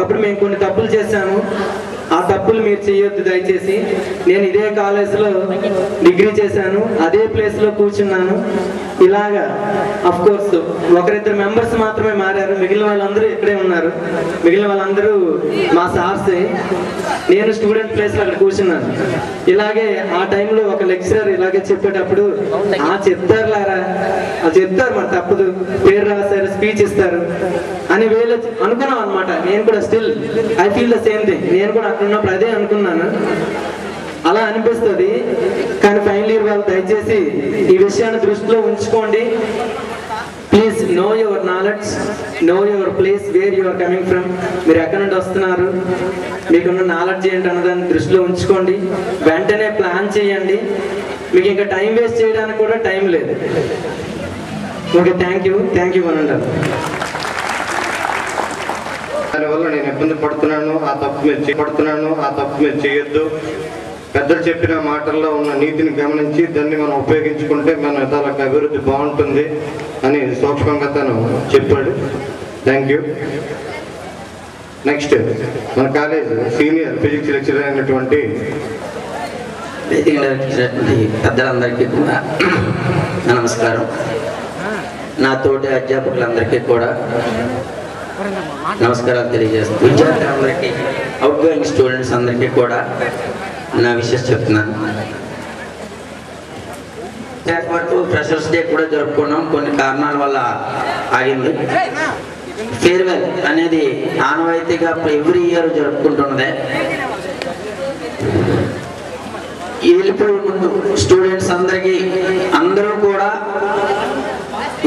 ఒకప్పుడు మేము కొన్ని తప్పులు చేశాము, ఆ తప్పులు మీరు చేయొద్దు దయచేసి. నేను ఇదే కాలేజీలో డిగ్రీ చేశాను, అదే ప్లేస్లో కూర్చున్నాను. ఇలాగా అఫ్ కోర్స్ ఒకరిద్దరు మెంబర్స్ మాత్రమే మారారు, మిగిలిన వాళ్ళందరూ ఇక్కడే ఉన్నారు. మిగిలిన వాళ్ళందరూ మా సార్సే. నేను స్టూడెంట్ ప్లేస్లో అక్కడ కూర్చున్నాను. ఇలాగే ఆ టైంలో ఒక లెక్చరర్ ఇలాగే చెప్పేటప్పుడు చెప్తారులారా, చెప్తారు మరి తప్పదు, పేరు రాస్తారు, స్పీచ్ ఇస్తారు అని వేళ అనుకున్నాం అనమాట. నేను కూడా still I feel the same thing. నేను కూడా అక్కడ ఉన్నప్పుడు అదే అనుకున్నాను. అలా అనిపిస్తుంది. కానీ ఫైనల్ ఇయర్ వాళ్ళు దయచేసి ఈ విషయాన్ని దృష్టిలో ఉంచుకోండి. Please know your knowledge, know your place, where you're coming from. మీరు ఎక్కడి నుండి వస్తున్నారు, మీకున్న నాలెడ్జ్ ఏంటి అన్నదాన్ని దృష్టిలో ఉంచుకోండి. వెంటనే ప్లాన్ చేయండి. మీకు ఇంకా టైం వేస్ట్ చేయడానికి కూడా టైం లేదు. ఓకే, థ్యాంక్ యూ అని అంటారు. దానివల్ల నేను ఇబ్బంది పడుతున్నాను, ఆ తప్పు మీరు చేయొద్దు. పెద్దలు చెప్పిన మాటల్లో ఉన్న నీతిని గమనించి దాన్ని మనం ఉపయోగించుకుంటే మన తలకు అభివృద్ధి బాగుంటుంది అని సూక్ష్మంగా తను చెప్పాడు. Thank you. నెక్స్ట్ మన కాలేజ్ సీనియర్ ఫిజిక్స్ లెక్చరర్ అయినటువంటి పెద్దలందరికీ కూడా నమస్కారం. నా తోటి అధ్యాపకులందరికీ కూడా నమస్కారాలు తెలియజేస్తాను. విద్యార్థులందరికీ, అవుట్ గోయింగ్ స్టూడెంట్స్ అందరికీ కూడా నా విషయం చెప్తున్నాను. వరకు ఫ్రెషర్స్ డే కూడా జరుపుకున్నాం, కొన్ని కారణాల వల్ల ఆగింది. ఫేర్వెల్ అనేది ఆనవాయితీగా ఎవ్రీ ఇయర్ జరుపుకుంటున్నదే. వెళ్ళిపోయే ముందు స్టూడెంట్స్ అందరూ కూడా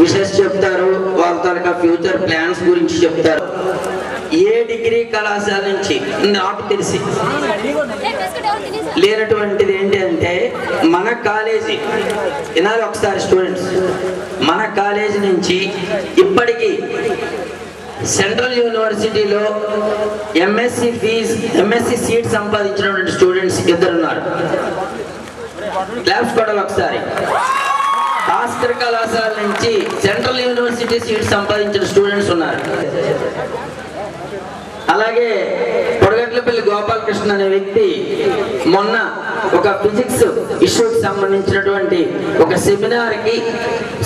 విషెస్ చెప్తారు, వాళ్ళ తాలూకా ఫ్యూచర్ ప్లాన్స్ గురించి చెప్తారు. ఏ డిగ్రీ కళాశాల నుంచి నాకు తెలిసి లేనటువంటిది ఏంటి అంటే, మన కాలేజీ వినాలి ఒకసారి స్టూడెంట్స్, మన కాలేజీ నుంచి ఇప్పటికీ సెంట్రల్ యూనివర్సిటీలో ఎంఎస్సి సీట్ సంపాదించినటువంటి స్టూడెంట్స్ 2 ఉన్నారు. క్లాప్స్ కొడాలి ఒకసారి. భాస్కర్ కళాశాల నుంచి సెంట్రల్ యూనివర్సిటీ సీట్ సంపాదించిన స్టూడెంట్స్ ఉన్నారు. అలాగే పొడగట్లపల్లి గోపాలకృష్ణ అనే వ్యక్తి మొన్న ఒక ఫిజిక్స్ ఇష్యూకి సంబంధించినటువంటి ఒక సెమినార్కి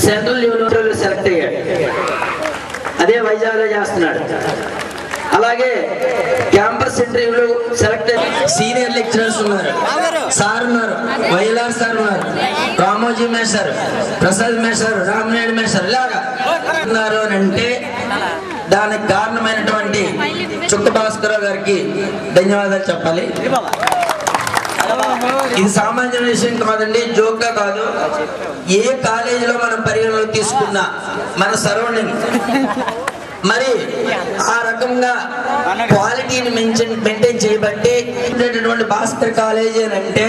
సెంట్రల్ యూనివర్సిటీలో సెలెక్ట్ అయ్యాడు. అదే వైజాగ్లో చేస్తున్నాడు. అలాగే క్యాంపస్ ఇంటర్వ్యూలో సెలెక్ట్ అయ్యి సీనియర్ లెక్చరర్స్ ఉన్నారు, సార్ ఉన్నారు, వైఎల్ఆర్ సార్ ఉన్నారు, రామోజీ మేషర్, ప్రసాద్ మేషర్, రామనాయుడు మేషర్, ఇలాగా ఉన్నారు అని అంటే దానికి కారణమైనటువంటి చుక్క భాస్కరరావు గారికి ధన్యవాదాలు చెప్పాలి. ఇది సామాన్య విషయం కాదండి, జోక్గా కాదు. ఏ కాలేజీలో మనం పరిగణలోకి తీసుకున్నా మన సరౌండింగ్ మరి ఆ రకంగా క్వాలిటీని మెయింటైన్ చేయబట్టి ఉండేటటువంటి భాస్కర్ కాలేజీ అని అంటే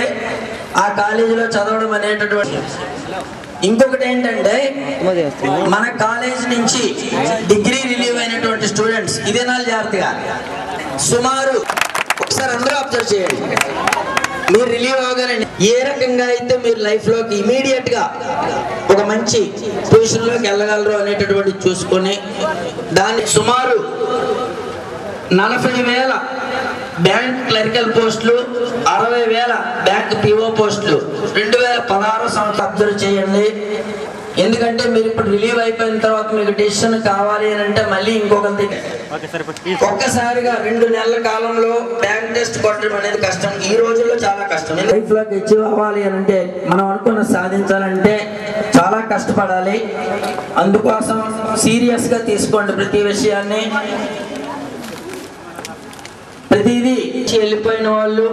ఆ కాలేజీలో చదవడం అనేటటువంటి. ఇంకొకటి ఏంటంటే, మన కాలేజ్ నుంచి డిగ్రీ రిలీవ్ అయినటువంటి స్టూడెంట్స్ ఇదే నాలుగు జాగ్రత్తగా సుమారు ఒకసారి అందరూ అబ్జర్వ్ చేయండి. మీరు రిలీవ్ అవగానే ఏ రకంగా అయితే మీరు లైఫ్లోకి ఇమీడియట్గా ఒక మంచి పొజిషన్లోకి వెళ్ళగలరు అనేటటువంటి చూసుకొని దాన్ని సుమారు 40,000 బ్యాంక్ క్లరికల్ పోస్టులు, 60,000 బ్యాంక్ పిఓ పోస్టులు 2016 సంవత్సరం అబ్జర్వ్ చేయండి. ఎందుకంటే మీరు ఇప్పుడు రిలీవ్ అయిపోయిన తర్వాత మీకు డెసిషన్ కావాలి అని అంటే మళ్ళీ ఇంకొకరి ఒక్కసారిగా 2 నెలల కాలంలో బ్యాంక్ టెస్ట్ కొట్టడం అనేది కష్టం. ఈ రోజుల్లో చాలా కష్టం. లైఫ్ లోకి అచీవ్ అవ్వాలి అని అంటే, మనం అనుకున్న సాధించాలంటే చాలా కష్టపడాలి. అందుకోసం సీరియస్ గా తీసుకోండి ప్రతి విషయాన్ని. ప్రతిదీ వెళ్ళిపోయిన వాళ్ళు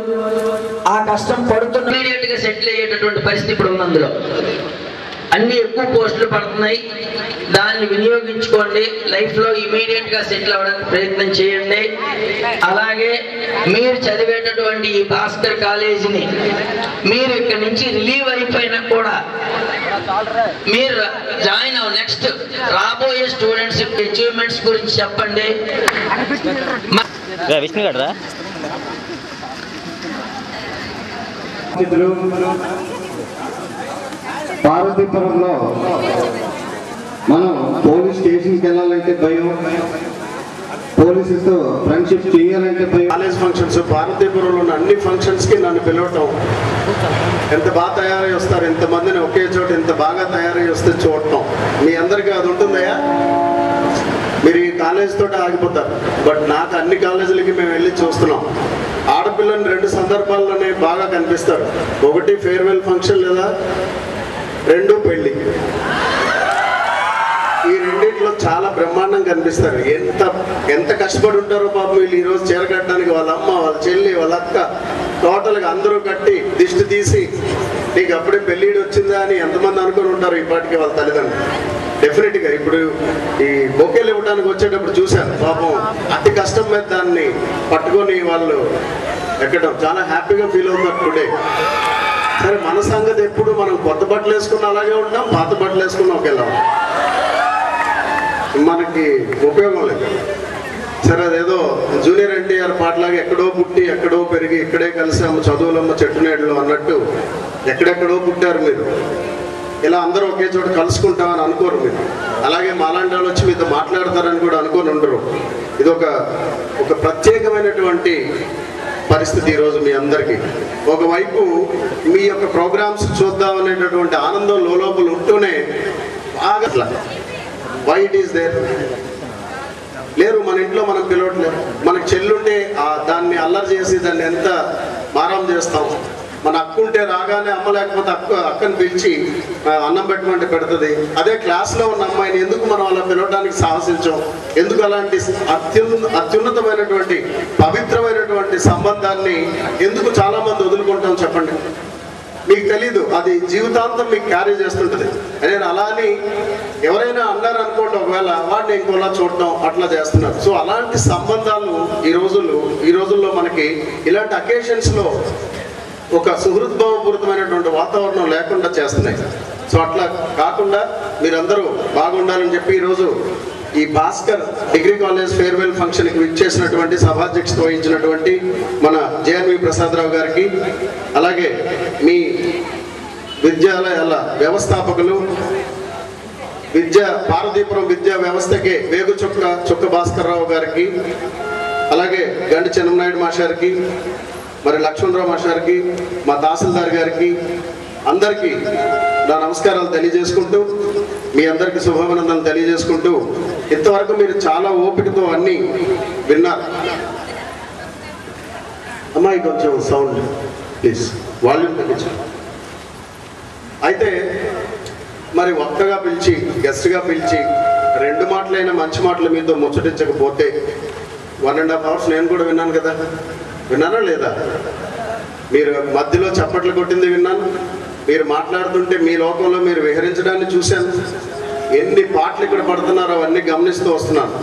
ఆ కష్టం పడుతున్న ఇమీడియట్ గా సెటిల్ అయ్యేటటువంటి పరిస్థితి ఇప్పుడు ఉంది. అందులో అన్ని ఎక్కువ పోస్టులు పడుతున్నాయి. దాన్ని వినియోగించుకోండి. లైఫ్లో ఇమీడియట్గా సెటిల్ అవ్వడానికి ప్రయత్నం చేయండి. అలాగే మీరు చదివేటటువంటి ఈ భాస్కర్ కాలేజీని మీరు ఇక్కడ నుంచి రిలీవ్ అయిపోయినా కూడా మీరు జాయిన్ అవ్వ నెక్స్ట్ రాబోయే స్టూడెంట్స్ అచీవ్మెంట్స్ గురించి చెప్పండి. విష్ణు గారు పార్వతీపురంలో మనం పోలీస్ స్టేషన్కి వెళ్ళాలంటే భయం, పోలీసులతో ఫ్రెండ్షిప్ చేయాలంటే కాలేజ్ ఫంక్షన్స్, భారతీయపురంలో ఉన్న అన్ని ఫంక్షన్స్కి నన్ను పిలవటం, ఎంత బాగా తయారై వస్తారు, ఎంతమందిని ఒకే చోట ఎంత బాగా తయారై వస్తే చూడటం, మీ అందరికీ అది ఉంటుందయ్యా. మీరు ఈ కాలేజ్ తోటి ఆగిపోతారు, బట్ నాకు అన్ని కాలేజీలకి మేము వెళ్ళి చూస్తున్నాం. ఆడపిల్లని 2 సందర్భాల్లోనే బాగా కనిపిస్తారు. ఒకటి ఫేర్వెల్ ఫంక్షన్, లేదా 2 పెళ్ళి. ఈ రెండింటిలో చాలా బ్రహ్మాండం కనిపిస్తారు. ఎంత కష్టపడి ఉంటారో పాపం వీళ్ళు ఈరోజు చీర కట్టడానికి. వాళ్ళ అమ్మ, వాళ్ళ చెల్లి, వాళ్ళ అక్క టోటల్గా అందరూ కట్టి దిష్టి తీసి నీకు అప్పుడే పెళ్ళిడు వచ్చిందా అని ఎంతమంది అనుకుని ఉంటారు ఈ పాటికి వాళ్ళ తల్లిదండ్రులు. డెఫినెట్గా ఇప్పుడు ఈ బొకేలు ఇవ్వడానికి వచ్చేటప్పుడు చూశాను, పాపం అతి కష్టం మీద దాన్ని పట్టుకొని వాళ్ళు ఎక్కడం చాలా హ్యాపీగా ఫీల్ అవుతారు టుడే. సరే, మన సంగతి ఎప్పుడు మనం కొత్త బట్టలు వేసుకున్న అలాగే ఉంటాం, పాత బట్టలు వేసుకున్న ఒకేలా ఉంటాం, మనకి ఉపయోగం లేదు. సరే, అదేదో జూనియర్ ఎన్టీఆర్ పాటలాగా ఎక్కడో పుట్టి ఎక్కడో పెరిగి ఇక్కడే కలిసాము చదువులమ్మ చెట్టు నీడలు అన్నట్టు ఎక్కడెక్కడో పుట్టారు మీరు. ఇలా అందరూ ఒకే చోట కలుసుకుంటామని అనుకోరు మీరు. అలాగే మాలాంటి వాళ్ళు వచ్చి మీతో మాట్లాడతారని కూడా అనుకొని ఉండరు. ఇది ఒక ప్రత్యేకమైనటువంటి పరిస్థితి ఈరోజు మీ అందరికీ. ఒకవైపు మీ యొక్క ప్రోగ్రామ్స్ చూద్దామనేటటువంటి ఆనందం లోపల ఉంటూనే బాగా వై ఇట్ ఈస్ దేర్ లేరు. మన ఇంట్లో మనం పిలవట్లేదు. మనకు చెల్లుంటే దాన్ని అల్లరి చేసి దాన్ని ఎంత మారం చేస్తాం. మన అక్క ఉంటే రాగానే అమ్మ లేకపోతే అక్కని పిలిచి అన్నం పెట్టమంటే పెడుతుంది. అదే క్లాస్లో ఉన్న అమ్మాయిని ఎందుకు మనం అలా పిలవడానికి సాహసించాం? ఎందుకు అలాంటి అత్యున్నతమైనటువంటి పవిత్రమైనటువంటి సంబంధాన్ని ఎందుకు చాలా మంది వదులుకుంటాం చెప్పండి? మీకు తెలీదు, అది జీవితాంతం మీకు క్యారీ చేస్తుంటుంది. నేను అలా అని ఎవరైనా అన్నారు అనుకోండి, ఒకవేళ వాడిని ఇంకోలా చూడటం అట్లా చేస్తున్నారు. సో అలాంటి సంబంధాలు ఈ రోజుల్లో మనకి ఇలాంటి అకేషన్స్లో ఒక సుహృద్భావపూరితమైనటువంటి వాతావరణం లేకుండా చేస్తున్నాయి. సో అట్లా కాకుండా మీరందరూ బాగుండాలని చెప్పి ఈరోజు ఈ భాస్కర్ డిగ్రీ కాలేజ్ ఫేర్వెల్ ఫంక్షన్కి విచ్చేసినటువంటి సభాధ్యక్షత వహించినటువంటి మన జేఎన్వి ప్రసాదరావు గారికి, అలాగే మీ విద్యాలయాల వ్యవస్థాపకులు, భారతీయపురం విద్యా వ్యవస్థకే వేగు చుక్క భాస్కర్ రావు గారికి, అలాగే గండి చెన్ననాయుడు మాస్టార్కి, మరి లక్ష్మణరావు మాస్టార్కి, మా తహసీల్దార్ గారికి, అందరికీ నా నమస్కారాలు తెలియజేసుకుంటూ, మీ అందరికీ శుభాభినందనలు తెలియజేసుకుంటూ, ఇంతవరకు మీరు చాలా ఓపికతో అన్నీ విన్నారు. అమ్మాయి కొంచెం సౌండ్ ప్లీజ్, వాల్యూమ్ తగ్గించు. అయితే మరి వక్తగా పిలిచి, గెస్ట్గా పిలిచి 2 మాటలైనా మంచి మాటలు మీతో ముచ్చటించకపోతే 1.5 hours నేను కూడా విన్నాను కదా. విన్నానా లేదా? మీరు మధ్యలో చప్పట్లు కొట్టింది విన్నాను. మీరు మాట్లాడుతుంటే మీ లోకంలో మీరు విహరించడాన్ని చూశాను. ఎన్ని పాటలు ఇక్కడ పడుతున్నారో అవన్నీ గమనిస్తూ వస్తున్నాను.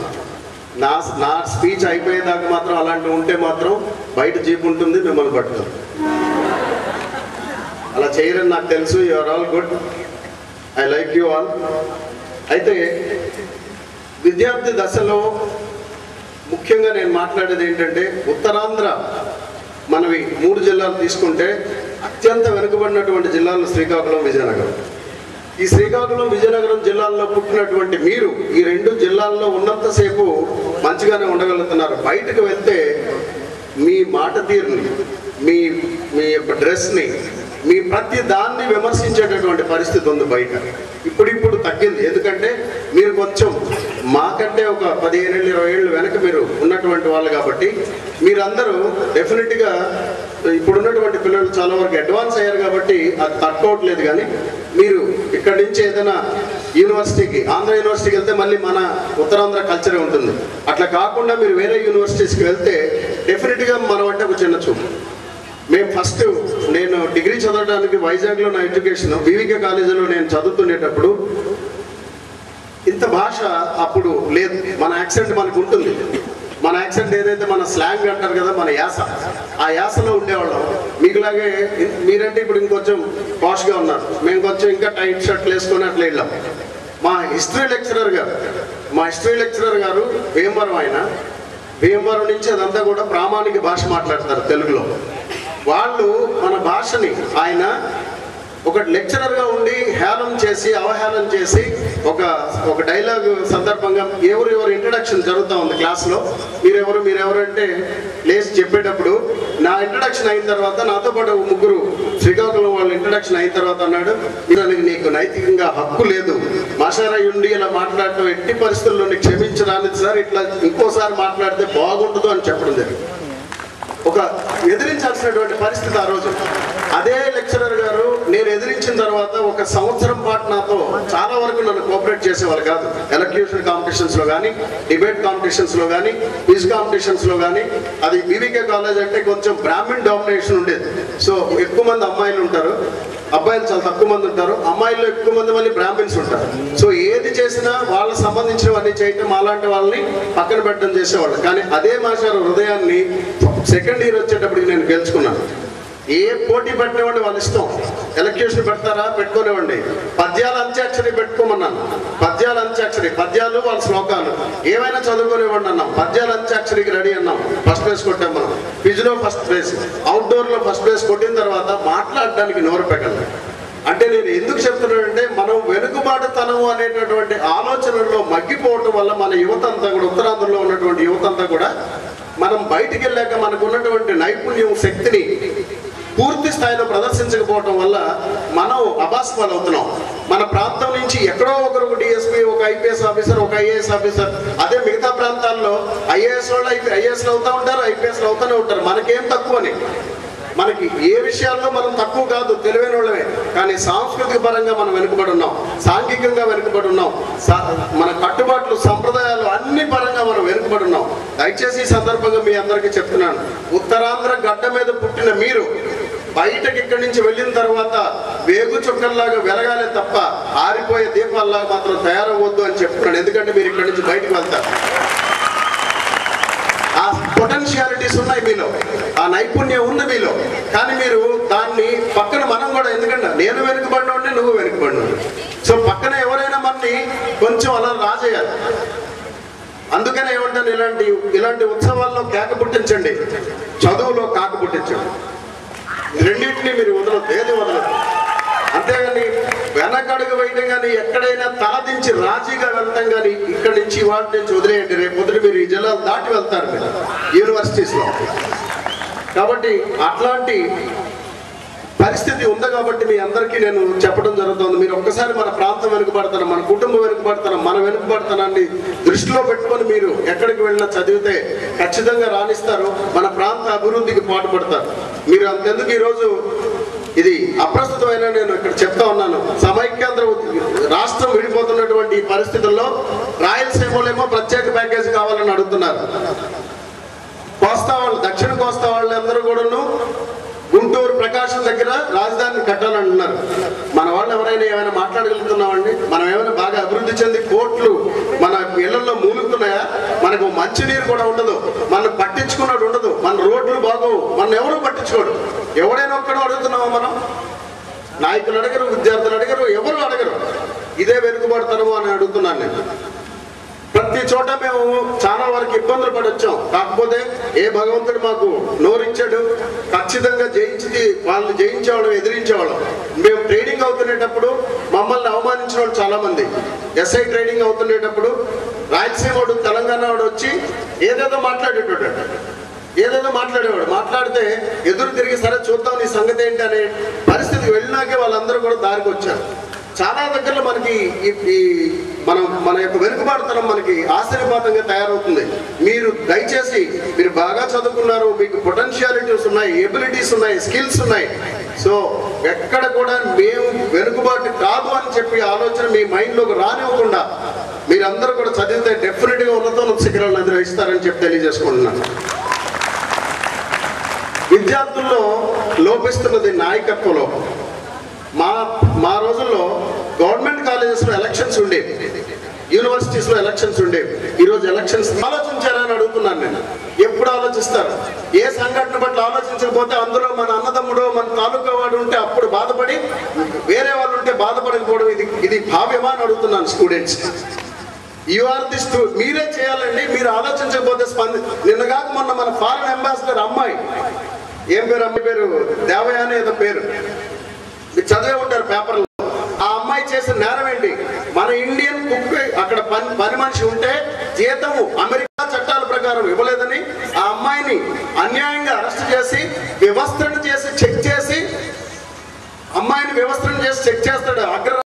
నా స్పీచ్ అయిపోయేదాకా మాత్రం అలాంటివి ఉంటే మాత్రం బయట జీప్ ఉంటుంది, మిమ్మల్ని పట్టుతారు. అలా చేయరని నాకు తెలుసు. You are all good, I like you all. అయితే విద్యార్థి దశలో ముఖ్యంగా నేను మాట్లాడేది ఏంటంటే, ఉత్తరాంధ్ర మనవి 3 జిల్లాలు తీసుకుంటే అత్యంత వెనుకబడినటువంటి జిల్లాలు శ్రీకాకుళం, విజయనగరం. ఈ శ్రీకాకుళం, విజయనగరం జిల్లాల్లో పుట్టినటువంటి మీరు ఈ 2 జిల్లాల్లో ఉన్నంతసేపు మంచిగానే ఉండగలుగుతున్నారు. బయటకు వెళ్తే మీ మాట తీరుని, మీ యొక్క డ్రెస్ని, మీ ప్రతి దాన్ని విమర్శించేటటువంటి పరిస్థితి ఉంది బయట. ఇప్పుడు తగ్గింది. ఎందుకంటే మీరు కొంచెం మాకంటే ఒక 15 ఏళ్ళు 20 ఏళ్ళు వెనక మీరు ఉన్నటువంటి వాళ్ళు కాబట్టి మీరందరూ డెఫినెట్గా ఇప్పుడున్నటువంటి పిల్లలు చాలా వరకు అడ్వాన్స్ అయ్యారు కాబట్టి అది తట్టుకోవట్లేదు. కానీ మీరు ఇక్కడి నుంచి ఏదైనా యూనివర్సిటీకి, ఆంధ్ర యూనివర్సిటీకి వెళ్తే మళ్ళీ మన ఉత్తరాంధ్ర కల్చరే ఉంటుంది. అట్లా కాకుండా మీరు వేరే యూనివర్సిటీస్కి వెళ్తే డెఫినెట్గా మనం అంటే ఒక చిన్న చూపు. నేను డిగ్రీ చదవడానికి వైజాగ్లో నా ఎడ్యుకేషన్, వివికే కాలేజీలో నేను చదువుతునేటప్పుడు ఇంత భాష అప్పుడు లేదు. మన యాక్సెంట్ మనకు ఉంటుంది. మన యాక్సెంట్ ఏదైతే మన స్లాంగ్ అంటారు కదా, మన యాస, ఆ యాసలో ఉండేవాళ్ళం. మీకులాగే మీరంటే ఇప్పుడు ఇంకొంచెం పాష్గా ఉన్నారు, మేము కొంచెం ఇంకా టైట్ షర్ట్లు వేసుకొని అట్లా వెళ్ళాం. మా హిస్టరీ లెక్చరర్ గారు భీమవరం నుంచి అదంతా కూడా ప్రామాణిక భాష మాట్లాడతారు తెలుగులో. వాళ్ళు మన భాషని, ఆయన ఒక లెక్చరర్గా ఉండి హేళన చేసి అవహేళన చేసి ఒక డైలాగ్ సందర్భంగా ఎవరు ఇంట్రడక్షన్ జరుగుతూ ఉంది క్లాస్లో. మీరెవరు అంటే లేచి చెప్పేటప్పుడు నా ఇంట్రడక్షన్ అయిన తర్వాత నాతో పాటు ముగ్గురు శ్రీకాకుళం వాళ్ళ ఇంట్రడక్షన్ అయిన తర్వాత అన్నాడు, నీకు నైతికంగా హక్కు లేదు, మాషారాయి ఉండి ఇలా మాట్లాడటం ఎట్టి పరిస్థితుల్లో నీకు క్షమించడానికి సార్, ఇట్లా ఇంకోసారి మాట్లాడితే బాగుండదు అని చెప్పడం జరిగింది. ఒక ఎదిరించాల్సినటువంటి పరిస్థితి ఆ రోజు. అదే లెక్చరర్ గారు నేను ఎదిరించిన తర్వాత ఒక సంవత్సరం పాటు నాతో చాలా వరకు నన్ను కోఆపరేట్ చేసేవాళ్ళు కాదు. ఎలక్యూషన్ కాంపిటీషన్స్లో కానీ, డిబేట్ కాంపిటీషన్స్లో కానీ, క్విజ్ కాంపిటీషన్స్లో కానీ. అది బీవీకే కాలేజ్ అంటే కొంచెం బ్రాహ్మణ్ డామినేషన్ ఉండేది. సో ఎక్కువ మంది అమ్మాయిలు ఉంటారు, అబ్బాయిలు చాలా తక్కువ మంది ఉంటారు, అమ్మాయిల్లో ఎక్కువ మంది మళ్ళీ బ్రాహ్మిన్స్ ఉంటారు. సో ఏది చేసినా వాళ్ళకి సంబంధించినవన్నీ చేయటం, అలాంటి వాళ్ళని పక్కన పెట్టడం చేసేవాళ్ళు. కానీ అదే మాస్టర్ హృదయాన్ని సెకండ్ ఇయర్ వచ్చేటప్పటికి నేను గెలుచుకున్నాను. ఏ పోటీ పెట్టినవ్వండి వాళ్ళ ఇష్టం. ఎలక్యూషన్ పెడతారా, పెట్టుకునేవ్వండి. పద్యాలు అంత్యాక్షరి పెట్టుకోమన్నాను. పద్యాలు అంత్యాక్షరి, పద్యాలు వాళ్ళ శ్లోకాలు ఏమైనా చదువుకునేవ్వండి అన్నాం. పద్యాలు అంత్యాక్షరికి రెడీ అన్నాం. ఫస్ట్ ప్లేస్ కొట్టాం మనం. క్విజ్లో ఫస్ట్ ప్లేస్, అవుట్డోర్లో ఫస్ట్ ప్లేస్ కొట్టిన తర్వాత మాట్లాడడానికి నోరు పెట్టండి. అంటే నేను ఎందుకు చెప్తున్నానంటే, మనం వెనుకబాటుతనము అనేటటువంటి ఆలోచనల్లో మగ్గిపోవటం వల్ల మన యువత అంతా కూడా, ఉత్తరాంధ్రలో ఉన్నటువంటి యువత అంతా కూడా, మనం బయటికి వెళ్ళాక మనకు ఉన్నటువంటి నైపుణ్యం, శక్తిని పూర్తి స్థాయిలో ప్రదర్శించకపోవటం వల్ల మనం అబాస్పాలు అవుతున్నాం. మన ప్రాంతం నుంచి ఎక్కడో ఒకరు, ఒక డిఎస్పీ, ఒక ఐపీఎస్ ఆఫీసర్, ఒక ఐఏఎస్ ఆఫీసర్. అదే మిగతా ప్రాంతాల్లో ఐఏఎస్ వాళ్ళు ఐఏఎస్లు అవుతూ ఉంటారు, ఐపీఎస్లు అవుతూనే ఉంటారు. మనకేం తక్కువని, మనకి ఏ విషయాల్లో మనం తక్కువ కాదు, తెలివైన వాళ్ళమే. కానీ సాంస్కృతిక పరంగా మనం వెనుకబడి ఉన్నాం, సాంఘికంగా వెనుకబడి ఉన్నాం, మన కట్టుబాట్లు, సంప్రదాయాలు అన్ని పరంగా మనం వెనుకబడి ఉన్నాం. దయచేసి ఈ సందర్భంగా మీ అందరికీ చెప్తున్నాను, ఉత్తరాంధ్ర గడ్డ మీద పుట్టిన మీరు బయటకి ఇక్కడి నుంచి వెళ్ళిన తర్వాత వేగు చుక్కల్లాగా వెలగాలే తప్ప ఆరిపోయే దీపాల్లాగా మాత్రం తయారవద్దు అని చెప్తున్నాను. ఎందుకంటే మీరు ఇక్కడి నుంచి బయటకు వెళ్తారు. ఆ పొటెన్షియాలిటీస్ ఉన్నాయి మీలో, ఆ నైపుణ్యం ఉంది మీలో. కానీ మీరు దాన్ని పక్కన, మనం కూడా, ఎందుకంటే నేను వెనుకబడినోడిని, నువ్వు వెనుకబడినోడు. సో పక్కన ఎవరైనా మనని కొంచెం అలా రాజేయాలి. అందుకనే ఏమంటాను, ఇలాంటి ఉత్సవాల్లో కేక పుట్టించండి, చదువులో కాక పుట్టించండి. రెండింటినీ మీరు వదలదు, ఏది వదలదు. అంతేగాని వెనకడుగు వేయటం కానీ, ఎక్కడైనా తలదించి రాజీగా వెళ్తాం కానీ, ఇక్కడి నుంచి వాటి నుంచి వదిలేయండి. రేపు పొద్దున మీరు ఈ జిల్లాలు దాటి వెళ్తారు మీరు యూనివర్సిటీస్లో. కాబట్టి అట్లాంటి పరిస్థితి ఉంది కాబట్టి మీ అందరికీ నేను చెప్పడం జరుగుతుంది. మీరు ఒక్కసారి మన ప్రాంతం వెనుకబడతాను, మన కుటుంబం వెనుకబడతాను, మన వెనుకబడతానాన్ని దృష్టిలో పెట్టుకొని మీరు ఎక్కడికి వెళ్ళినా చదివితే ఖచ్చితంగా రాణిస్తారు, మన ప్రాంత అభివృద్ధికి పాటుపడతారు. మీరు అంతెందుకు ఈరోజు ఇది అప్రస్తుతమైన నేను ఇక్కడ చెప్తా ఉన్నాను. సమైక్యాంధ్ర రాష్ట్రం విడిపోతున్నటువంటి పరిస్థితుల్లో రాయలసీమలోమో ప్రత్యేక ప్యాకేజీ కావాలని అడుగుతున్నారు. కోస్తా వాళ్ళు, దక్షిణ కోస్తా వాళ్ళందరూ కూడాను గుంటూరు, ప్రకాశం దగ్గర రాజధానిని కట్టాలంటున్నారు. మన వాళ్ళు ఎవరైనా ఏమైనా మాట్లాడగలుగుతున్నామండి? మనం ఏమైనా బాగా అభివృద్ధి చెంది కోట్లు మన ఇళ్లలో మూలుగుతున్నాయా? మనకు మంచినీరు కూడా ఉండదు, మనం పట్టించుకున్నట్టు ఉండదు, మన రోడ్లు బాగోవు, మనం ఎవరు పట్టించుకోడు. ఎవడైనా ఒక్కడో అడుగుతున్నామా మనం? నాయకులు అడగరు, విద్యార్థులు అడగరు, ఎవరు అడగరు. ఇదే వెనుకబడతాము అని అడుగుతున్నాను నేను. ప్రతి చోట మేము చాలా వరకు ఇబ్బందులు పడొచ్చాం. కాకపోతే ఏ భగవంతుడు మాకు నోరిచ్చాడు, ఖచ్చితంగా వాళ్ళని జయించేవాళ్ళం, ఎదిరించేవాళ్ళం. మేము ట్రైనింగ్ అవుతునేటప్పుడు మమ్మల్ని అవమానించిన వాళ్ళు చాలా మంది. ఎస్ఐ ట్రైనింగ్ అవుతునేటప్పుడు రాయలసీమ వాడు, తెలంగాణ వాడు వచ్చి ఏదేదో మాట్లాడేవాడు. మాట్లాడితే ఎదురు తిరిగి సరే చూద్దాం నీ సంగతి ఏంటి అనే పరిస్థితికి వెళ్ళినాకే వాళ్ళందరూ కూడా దారికి వచ్చారు. చాలా దగ్గరలో మనకి మన యొక్క వెనుకబాటుతనం మనకి ఆశ్చర్యపాతంగా తయారవుతుంది. మీరు దయచేసి, మీరు బాగా చదువుకున్నారు, మీకు పొటెన్షియాలిటీస్ ఉన్నాయి, ఎబిలిటీస్ ఉన్నాయి, స్కిల్స్ ఉన్నాయి. సో ఎక్కడ కూడా మేము వెనుకబాటు కాదు అని చెప్పి ఆలోచన మీ మైండ్లోకి రానివ్వకుండా మీరందరూ కూడా చదివితే డెఫినెట్గా ఉన్నతోన్నత శిఖరాలను అధిరోహిస్తారని చెప్పి తెలియజేసుకుంటున్నాను. విద్యార్థుల్లో లోపిస్తున్నది నాయకత్వ లోపం. మా రోజుల్లో గవర్నమెంట్ కాలేజెస్లో ఎలక్షన్స్ ఉండేవి, యూనివర్సిటీస్లో ఎలక్షన్స్ ఉండేవి. ఈరోజు ఎలక్షన్స్ ఆలోచించారని అడుగుతున్నాను నేను. ఎప్పుడు ఆలోచిస్తారు? ఏ సంఘటన పట్ల ఆలోచించకపోతే అందులో మన అన్నదమ్ముడు, మన తాలూకా వాడు ఉంటే అప్పుడు బాధపడి, వేరే వాళ్ళు ఉంటే బాధపడకపోవడం ఇది భావ్యమా అని అడుగుతున్నాను స్టూడెంట్స్. మీరే చేయాలండి. మీరు ఆలోచించకపోతే నిన్నగాక మొన్న మన ఫారెన్ అంబాసిడర్ అమ్మాయి, ఏం పేరు, అమ్మాయి పేరు దేవయాని ఏదో పేరు, మీరు చదివే ఉంటారు పేపర్లో. ఆ అమ్మాయి చేసిన నేరం ఏంటి? మన ఇండియన్ కుక్ అక్కడ పని మనిషి ఉంటే జీతము అమెరికా చట్టాల ప్రకారం ఇవ్వలేదని ఆ అమ్మాయిని అన్యాయంగా అరెస్ట్ చేసి వ్యవస్థను చేసి చెక్ చేసి అమ్మాయిని వ్యవస్థను చేసి చెక్ చేస్తాడు